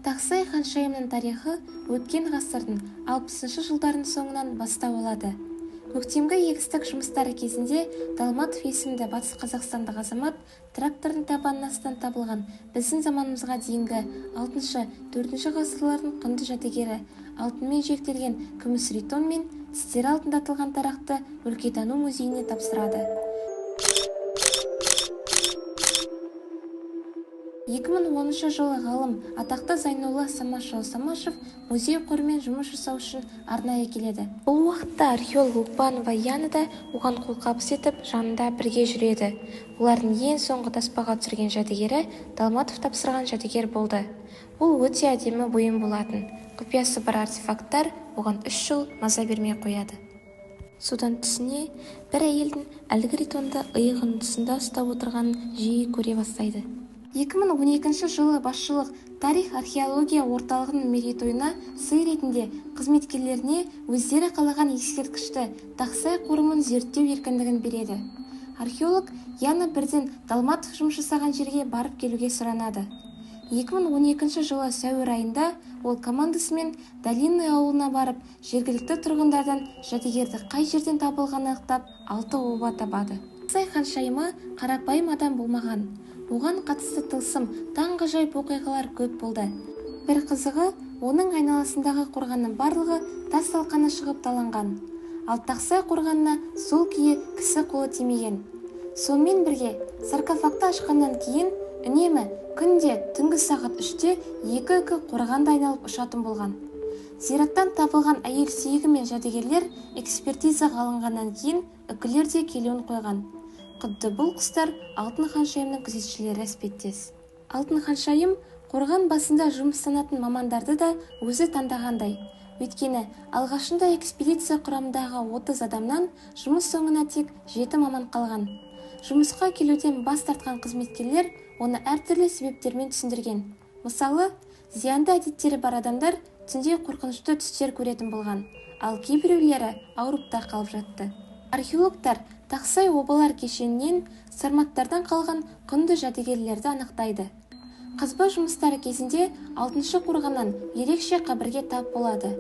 Тақсай ханшайымның тарихы өткен ғасырдың 60 жылдардың соңынан бастау алады. Көктемгі егістік жұмыстары кезінде Далматов есімді батыс қазақстандық азамат трактордың табанының астынан табылған біздің заманымызға дейінгі 6-4 ғасырлардың құнды жәдігері алтынмен жиектелген күміс ритон мен тістері алтындатылған тарақты өлкетану музейіне тапсырады. 2010 жылы ғалым атақты Зайнолла Самашұлы Самашев музей қорымен жұмыс жасау үшін арнайы келеді. Бұл уақытта археолог Лукпанова Яна да оған қолқабыс етіп, жанында бірге жүреді. Олардың ең соңғы таспаға түсірген жәдігері Далматов тапсырған жәдігер болды. Ол өте әдемі бұйым болатын. Құпиясы бар артефакттар оған 3 жыл маза бермей қояды. Содан түсіне бір әйелдің әлгі ритонды иығының тұсында ұстап отырғанын жиі көре бастайды. 2012 жылы басшылық тарих археология орталығының мерейтойына сый ретінде қызметкерлеріне өздері қалаған ескерткішті Тақсай қорымын зерттеу еркіндігін береді. Археолог Яна бірден Далматов жұмыс жасаған жерге барып келуге сұранады. 2012 жылы сәуір айында ол командасымен Долинный ауылына барып, жергілікті тұрғындардан жәдігерді қай жерден табылғанын анықтап 6 оба табады. Тақсай ханшайымы қарапайым адам болмаған. Оған қатысты тылсым, таңғажайып оқиғалар көп болды. Бір қызығы, оның айналасындағы қорғанның барлығы тас талқаны шығып таланған. Ал Тақсай қорғанына сол күйі кісі қолы тимеген. Сонымен бірге, саркофагты ашқаннан кейін үнемі күнде түнгі сағат 3-те екі қорғанды айналып ұшатын болған. Зираттан табылған әйел сүйегі мен жәдігерлер экспертизаға алынғаннан кейін үкілер де келуін қойған. Құдды бұл құстар Алтын ханшайымның күзетшілері іспеттес. Алтын ханшайым қорған басында жұмыстанатын мамандарды да өзі таңдағандай. Өйткені алғашында экспедиция құрамындағы 30 адамнан жұмыс соңына тек 7 маман қалған. Жұмысқа келуден бас тартқан қызметкерлер оны әртүрлі себептермен түсіндірген. Мысалы, зиянды әдеттері бар адамдар түнде қорқынышты түстер көретін болған, ал кейбіреулері ауырып та қалып жатты. Археологтар Тақсай обалар кешенінен сарматтардан қалған құнды жәдігерлерді анықтайды. Қазба жұмыстары кезінде 6-шы қорғаннан ерекше қабірге тап болады.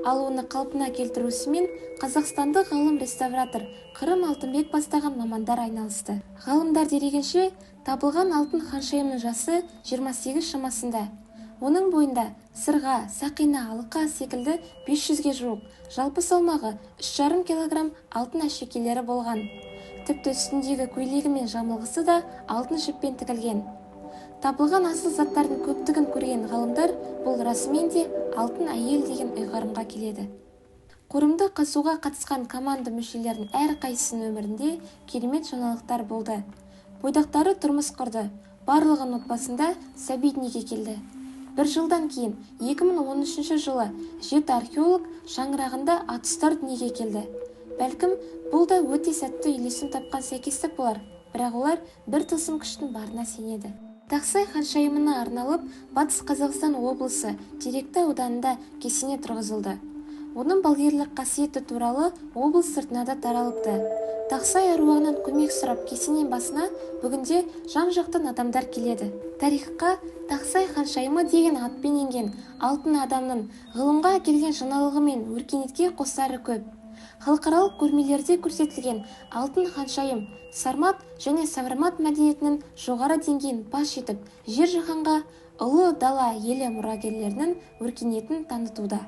Ал оны қалпына келтірусімен қазақстандық ғалым-реставратор Қырым Алтынбек бастаған мамандар айналысты. Ғалымдар дерегенше, табылған Алтын ханшайымның жасы 28 шамасында. Оның бойында сырға, сақина, алқа секілді 500-ге жуық, жалпы салмағы 3,5 килограмм алтын әшекейлері болған. Тіпті үстіндегі көйлегі мен жамылғысы да алтын жіппен тігілген. Табылған асыл заттардың көптігін көрген ғалымдар бұл расымен де алтын әйел деген ұйғарымға келеді. Қорымды қазуға қатысқан команда мүшелерінің әрқайсысының өмірінде керемет жаңалықтар болды. Бойдақтары тұрмыс құрды, барлығының отбасында сәби дүниеге келді. Бір жылдан кейін 2013 жылы 7 археолог шаңырағында атұстар дүниеге келді. Бәлкім, бұл да өте сәтті үйлесім тапқан сәйкестік болар, бірақ олар бір тылсым күштің барына сенеді. Тақсай ханшайымына арналып Батыс Қазақстан облысы Теректі ауданында кесене тұрғызылды. Оның балгерлік қасиеті туралы облыс сыртына да таралыпты. Тақсай аруағынан көмек сұрап кесене басына бүгінде жан-жақтан адамдар келеді. Тарихқа Тақсай ханшайымы деген атпен енген алтын адамның ғылымға әкелген жаңалығы мен өркениетке қосары көп. Халықаралық көрмелерде көрсетілген Алтын ханшайым Сармат және Савромат мәдениетінің жоғары деңгейін паш етіп, жер жаһанға ұлы дала елі мұрагерлерінің өркениетін танытуда.